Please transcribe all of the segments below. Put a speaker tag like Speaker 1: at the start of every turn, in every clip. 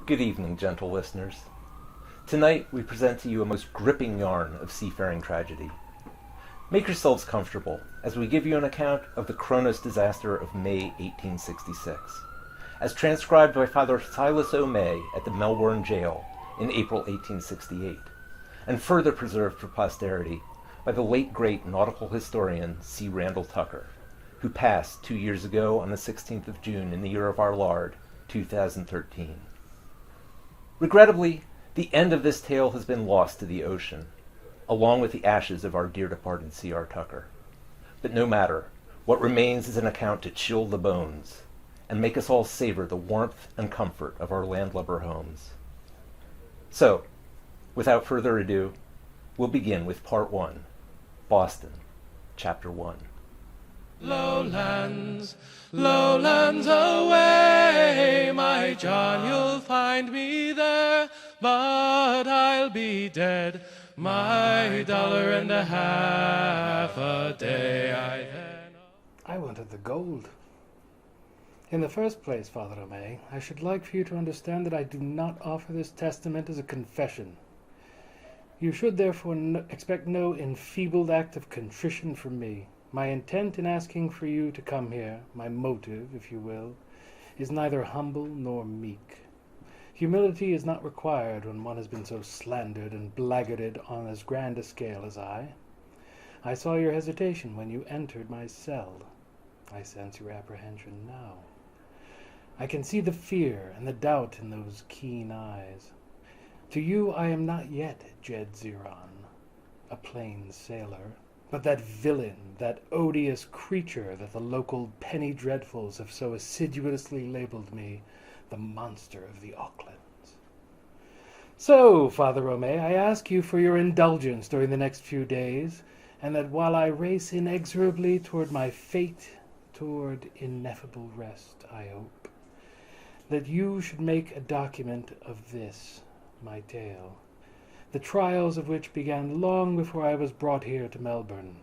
Speaker 1: Good evening, gentle listeners. Tonight we present to you a most gripping yarn of seafaring tragedy. Make yourselves comfortable as we give you an account of the Cronus disaster of May 1866, as transcribed by Father Silas O'May at the Melbourne jail in April 1868, and further preserved for posterity by the late great nautical historian C. Randall Tucker, who passed 2 years ago on the 16th of June in the year of our Lord, 2013. Regrettably, the end of this tale has been lost to the ocean, along with the ashes of our dear departed C.R. Tucker. But no matter, what remains is an account to chill the bones and make us all savor the warmth and comfort of our landlubber homes. So, without further ado, we'll begin with Part 1, Boston, Chapter 1.
Speaker 2: Lowlands, lowlands away, my John, you'll find me there, but I'll be dead, my $1.50 a day.
Speaker 3: I wanted the gold. In the first place, Father O'May, I should like for you to understand that I do not offer this testament as a confession. You should therefore expect no enfeebled act of contrition from me. My intent in asking for you to come here, my motive, if you will, is neither humble nor meek. Humility is not required when one has been so slandered and blackguarded on as grand a scale as I. I saw your hesitation when you entered my cell. I sense your apprehension now. I can see the fear and the doubt in those keen eyes. To you I am not yet Jed Ziron, a plain sailor, but that villain, that odious creature that the local penny dreadfuls have so assiduously labeled me, the monster of the Aucklands. So, Father O'May, I ask you for your indulgence during the next few days, and that while I race inexorably toward my fate, toward ineffable rest, I hope, that you should make a document of this, my tale, the trials of which began long before I was brought here to Melbourne.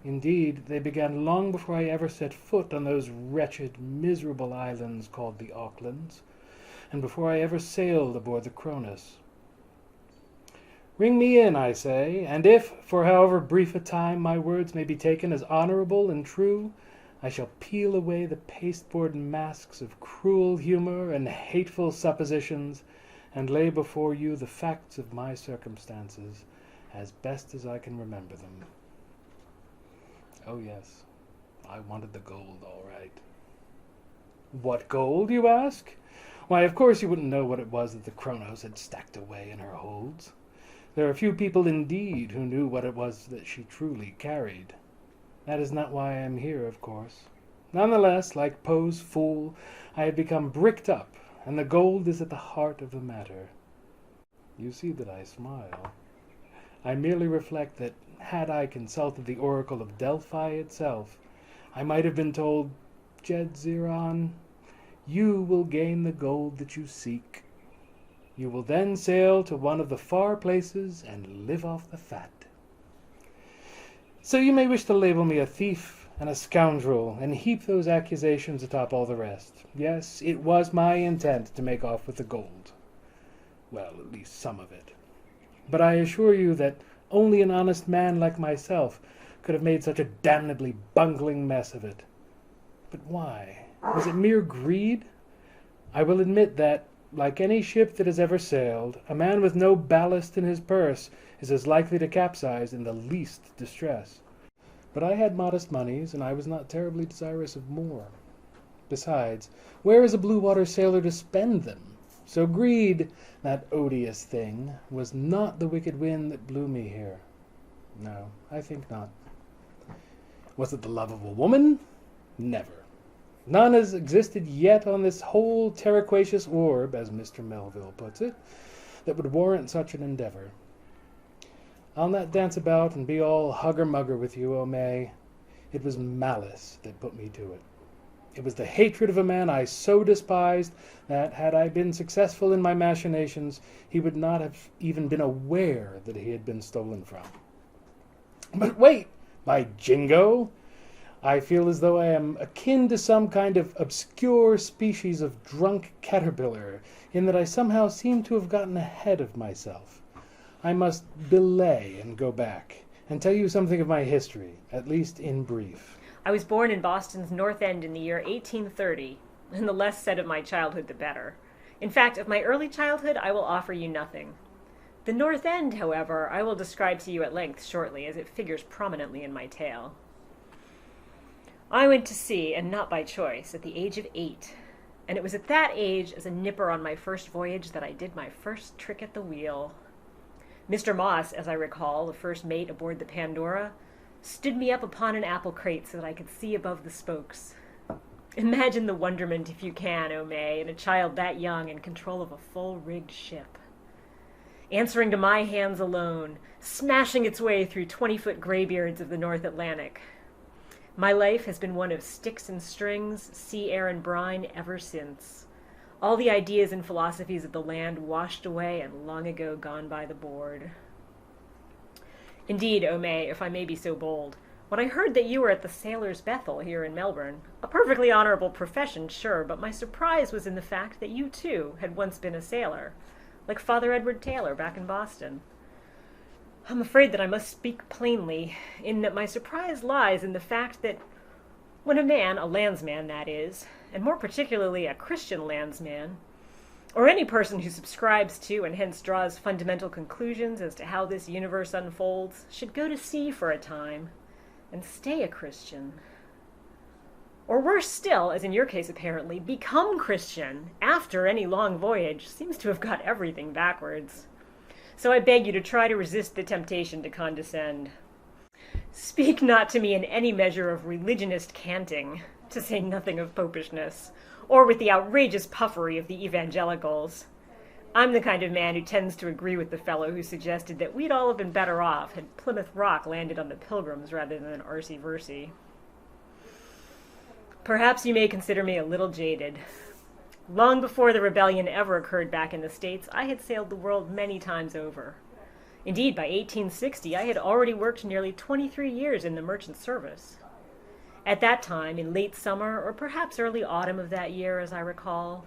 Speaker 3: Indeed, they began long before I ever set foot on those wretched, miserable islands called the Aucklands, and before I ever sailed aboard the Cronus. Ring me in, I say, and if, for however brief a time, my words may be taken as honorable and true, I shall peel away the pasteboard masks of cruel humor and hateful suppositions, and lay before you the facts of my circumstances, as best as I can remember them. Oh yes, I wanted the gold, all right. What gold, you ask? Why, of course you wouldn't know what it was that the Cronus had stacked away in her holds. There are few people indeed who knew what it was that she truly carried. That is not why I am here, of course. Nonetheless, like Poe's fool, I had become bricked up, and the gold is at the heart of the matter. You see that I smile. I merely reflect that, had I consulted the oracle of Delphi itself, I might have been told, Jed Ziron, you will gain the gold that you seek. You will then sail to one of the far places and live off the fat. So you may wish to label me a thief and a scoundrel, and heap those accusations atop all the rest. Yes, it was my intent to make off with the gold. Well, at least some of it. But I assure you that only an honest man like myself could have made such a damnably bungling mess of it. But why? Was it mere greed? I will admit that, like any ship that has ever sailed, a man with no ballast in his purse is as likely to capsize in the least distress. But I had modest moneys, and I was not terribly desirous of more. Besides, where is a blue-water sailor to spend them? So greed, that odious thing, was not the wicked wind that blew me here. No, I think not. Was it the love of a woman? Never. None has existed yet on this whole terraquaceous orb, as Mr. Melville puts it, that would warrant such an endeavor. I'll not dance about and be all hugger-mugger with you, O'May. It was malice that put me to it. It was the hatred of a man I so despised that, had I been successful in my machinations, he would not have even been aware that he had been stolen from. But wait, by jingo! I feel as though I am akin to some kind of obscure species of drunk caterpillar, in that I somehow seem to have gotten ahead of myself. I must belay and go back, and tell you something of my history, at least in brief.
Speaker 4: I was born in Boston's North End in the year 1830, and the less said of my childhood the better. In fact, of my early childhood, I will offer you nothing. The North End, however, I will describe to you at length shortly, as it figures prominently in my tale. I went to sea, and not by choice, at the age of 8. And it was at that age, as a nipper on my first voyage, that I did my first trick at the wheel. Mr. Moss, as I recall, the first mate aboard the Pandora, stood me up upon an apple crate so that I could see above the spokes. Imagine the wonderment, if you can, O May, in a child that young in control of a full-rigged ship. Answering to my hands alone, smashing its way through 20-foot graybeards of the North Atlantic. My life has been one of sticks and strings, sea, air, and brine ever since. All the ideas and philosophies of the land washed away and long ago gone by the board. Indeed, O May, if I may be so bold, when I heard that you were at the Sailor's Bethel here in Melbourne, a perfectly honorable profession, sure, but my surprise was in the fact that you, too, had once been a sailor, like Father Edward Taylor back in Boston. I'm afraid that I must speak plainly, in that my surprise lies in the fact that when a man, a landsman that is, and more particularly a Christian landsman, or any person who subscribes to and hence draws fundamental conclusions as to how this universe unfolds, should go to sea for a time and stay a Christian. Or worse still, as in your case apparently, become Christian after any long voyage, seems to have got everything backwards. So I beg you to try to resist the temptation to condescend. Speak not to me in any measure of religionist canting, to say nothing of popishness, or with the outrageous puffery of the evangelicals. I'm the kind of man who tends to agree with the fellow who suggested that we'd all have been better off had Plymouth Rock landed on the Pilgrims rather than Arcee-Versey. Perhaps you may consider me a little jaded. Long before the rebellion ever occurred back in the States, I had sailed the world many times over. Indeed, by 1860, I had already worked nearly 23 years in the merchant service. At that time, in late summer, or perhaps early autumn of that year, as I recall,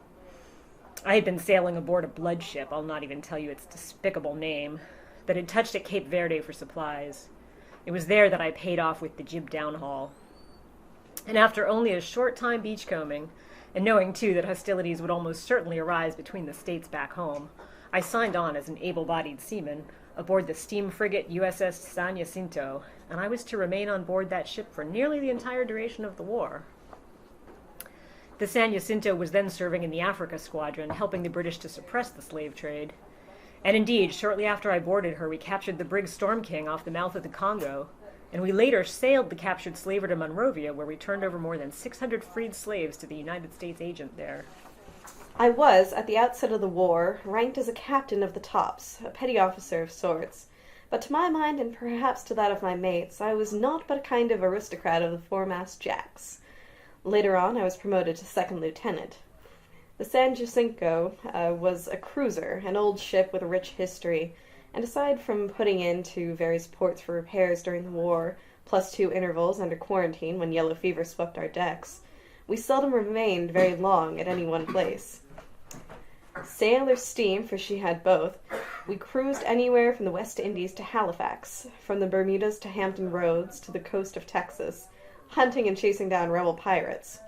Speaker 4: I had been sailing aboard a blood ship, I'll not even tell you its despicable name, that had touched at Cape Verde for supplies. It was there that I paid off with the jib downhaul. And after only a short time beachcombing, and knowing, too, that hostilities would almost certainly arise between the states back home, I signed on as an able-bodied seaman aboard the steam frigate USS San Jacinto, and I was to remain on board that ship for nearly the entire duration of the war. The San Jacinto was then serving in the Africa Squadron, helping the British to suppress the slave trade. And indeed, shortly after I boarded her, we captured the brig Storm King off the mouth of the Congo, and we later sailed the captured slaver to Monrovia, where we turned over more than 600 freed slaves to the United States agent there.
Speaker 5: I was, at the outset of the war, ranked as a captain of the tops, a petty officer of sorts, but to my mind, and perhaps to that of my mates, I was naught but a kind of aristocrat of the foremast jacks. Later on, I was promoted to second lieutenant. The San Jacinto was a cruiser, an old ship with a rich history, and aside from putting into various ports for repairs during the war, plus 2 intervals under quarantine when yellow fever swept our decks, we seldom remained very long at any one place. Sail or steam, for she had both, we cruised anywhere from the West Indies to Halifax, from the Bermudas to Hampton Roads to the coast of Texas, hunting and chasing down rebel pirates.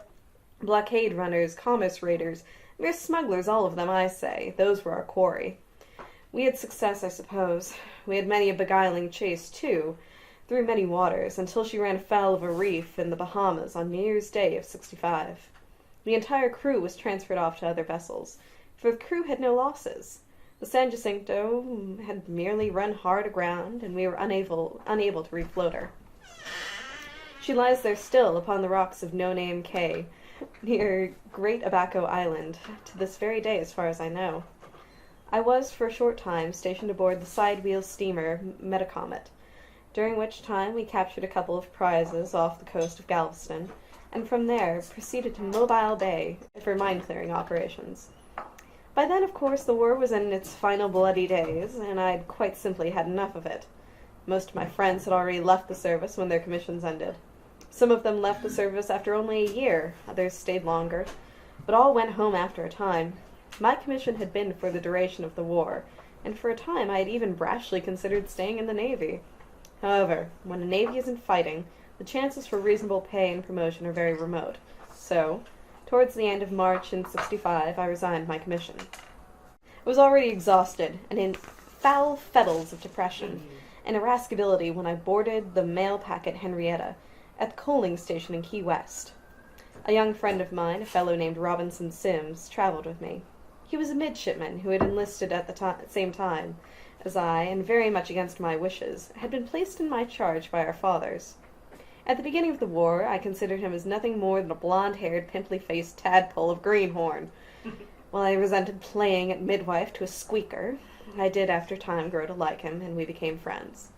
Speaker 5: Blockade runners, commerce raiders, mere smugglers, all of them, I say. Those were our quarry. We had success, I suppose. We had many a beguiling chase, too, through many waters, until she ran foul of a reef in the Bahamas on New Year's Day of '65. The entire crew was transferred off to other vessels, for the crew had no losses. The San Jacinto had merely run hard aground, and we were unable to refloat her. She lies there still upon the rocks of No Name Cay, near Great Abaco Island, to this very day as far as I know. I was, for a short time, stationed aboard the side-wheel steamer Metacomet, during which time we captured a couple of prizes off the coast of Galveston, and from there proceeded to Mobile Bay for mine-clearing operations. By then, of course, the war was in its final bloody days, and I'd quite simply had enough of it. Most of my friends had already left the service when their commissions ended. Some of them left the service after only a year, others stayed longer, but all went home after a time. My commission had been for the duration of the war, and for a time I had even brashly considered staying in the Navy. However, when a Navy isn't fighting, the chances for reasonable pay and promotion are very remote. So, towards the end of March in '65, I resigned my commission. I was already exhausted and in foul fettles of depression and irascibility when I boarded the mail packet Henrietta at the coaling station in Key West. A young friend of mine, a fellow named Robinson Sims, traveled with me. He was a midshipman who had enlisted at the same time as I, and very much against my wishes, had been placed in my charge by our fathers. At the beginning of the war, I considered him as nothing more than a blonde-haired, pimply-faced tadpole of greenhorn. While I resented playing at midwife to a squeaker, I did after time grow to like him, and we became friends.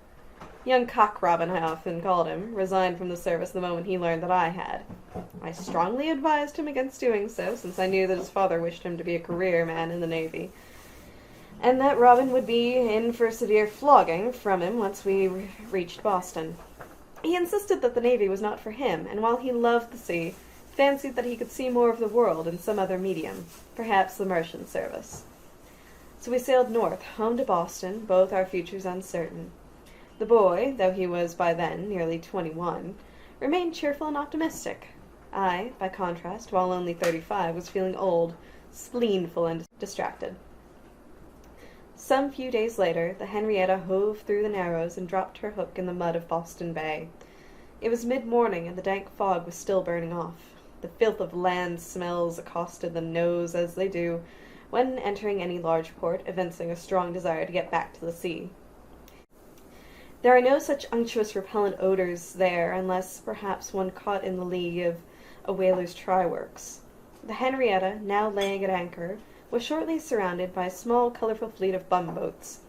Speaker 5: Young Cock Robin, I often called him, resigned from the service the moment he learned that I had. I strongly advised him against doing so, since I knew that his father wished him to be a career man in the Navy, and that Robin would be in for severe flogging from him once we reached Boston. He insisted that the Navy was not for him, and while he loved the sea, fancied that he could see more of the world in some other medium, perhaps the merchant service. So we sailed north, home to Boston, both our futures uncertain. The boy, though he was by then nearly 21, remained cheerful and optimistic. I, by contrast, while only 35, was feeling old, spleenful, and distracted. Some few days later, the Henrietta hove through the Narrows and dropped her hook in the mud of Boston Bay. It was mid-morning, and the dank fog was still burning off. The filth of land smells accosted the nose, as they do, when entering any large port, evincing a strong desire to get back to the sea. There are no such unctuous repellent odors there, unless perhaps one caught in the lee of a whaler's try-works. The Henrietta, now laying at anchor, was shortly surrounded by a small, colorful fleet of bumboats.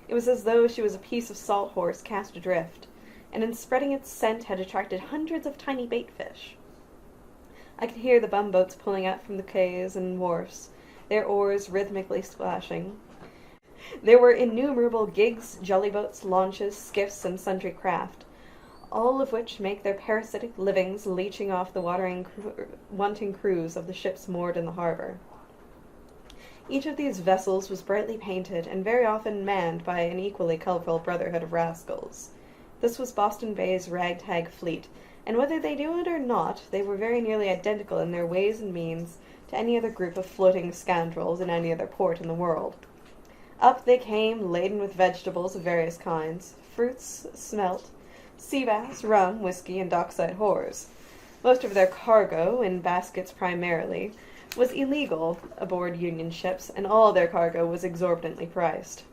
Speaker 5: It was as though she was a piece of salt horse cast adrift, and in spreading its scent had attracted hundreds of tiny bait fish. I could hear the bumboats pulling out from the quays and wharfs, their oars rhythmically splashing. There were innumerable gigs, jollyboats, launches, skiffs, and sundry craft, all of which make their parasitic livings leeching off the wanting crews of the ships moored in the harbor. Each of these vessels was brightly painted, and very often manned by an equally colorful brotherhood of rascals. This was Boston Bay's ragtag fleet, and whether they knew it or not, they were very nearly identical in their ways and means to any other group of floating scoundrels in any other port in the world. Up they came, laden with vegetables of various kinds, fruits, smelt, sea bass, rum, whiskey, and dockside whores. Most of their cargo, in baskets primarily, was illegal aboard Union ships, and all their cargo was exorbitantly priced.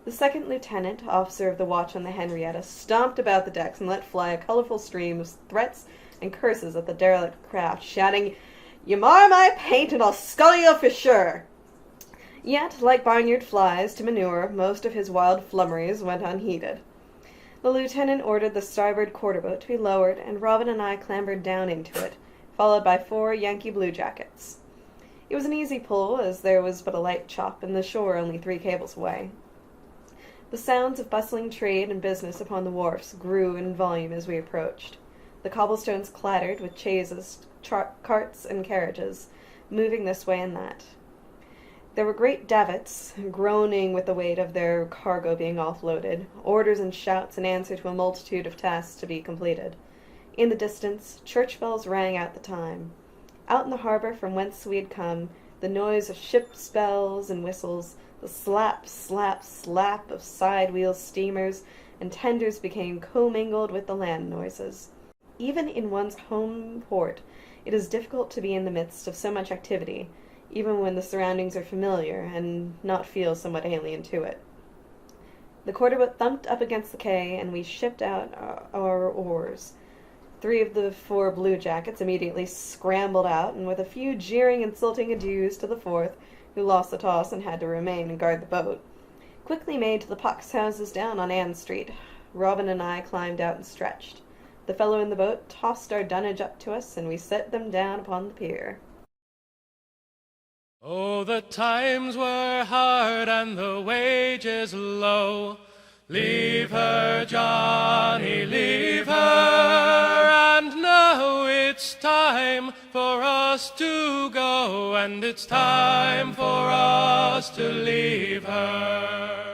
Speaker 5: The second lieutenant, officer of the watch on the Henrietta, stomped about the decks and let fly a colorful stream of threats and curses at the derelict craft, shouting, "You mar my paint, and I'll scull you for sure!" Yet, like barnyard flies to manure, most of his wild flummeries went unheeded. The lieutenant ordered the starboard quarter-boat to be lowered, and Robin and I clambered down into it, followed by 4 Yankee bluejackets. It was an easy pull, as there was but a light chop, and the shore only 3 cables away. The sounds of bustling trade and business upon the wharfs grew in volume as we approached. The cobblestones clattered with chaises, carts, and carriages, moving this way and that. There were great davits, groaning with the weight of their cargo being offloaded, orders and shouts in answer to a multitude of tasks to be completed. In the distance, church bells rang out the time. Out in the harbor from whence we had come, the noise of ship's bells and whistles, the slap, slap, slap of side-wheel steamers and tenders became commingled with the land noises. Even in one's home port, it is difficult to be in the midst of so much activity, even when the surroundings are familiar, and not feel somewhat alien to it. The quarter-boat thumped up against the quay, and we shipped out our oars. 3 of the 4 bluejackets immediately scrambled out, and with a few jeering, insulting adieus to the 4th, who lost the toss and had to remain and guard the boat, quickly made to the pox houses down on Ann Street. Robin and I climbed out and stretched. The fellow in the boat tossed our dunnage up to us, and we set them down upon the pier.
Speaker 2: Oh, the times were hard and the wages low. Leave her, Johnny, leave her. And now it's time for us to go, and it's time for us to leave her.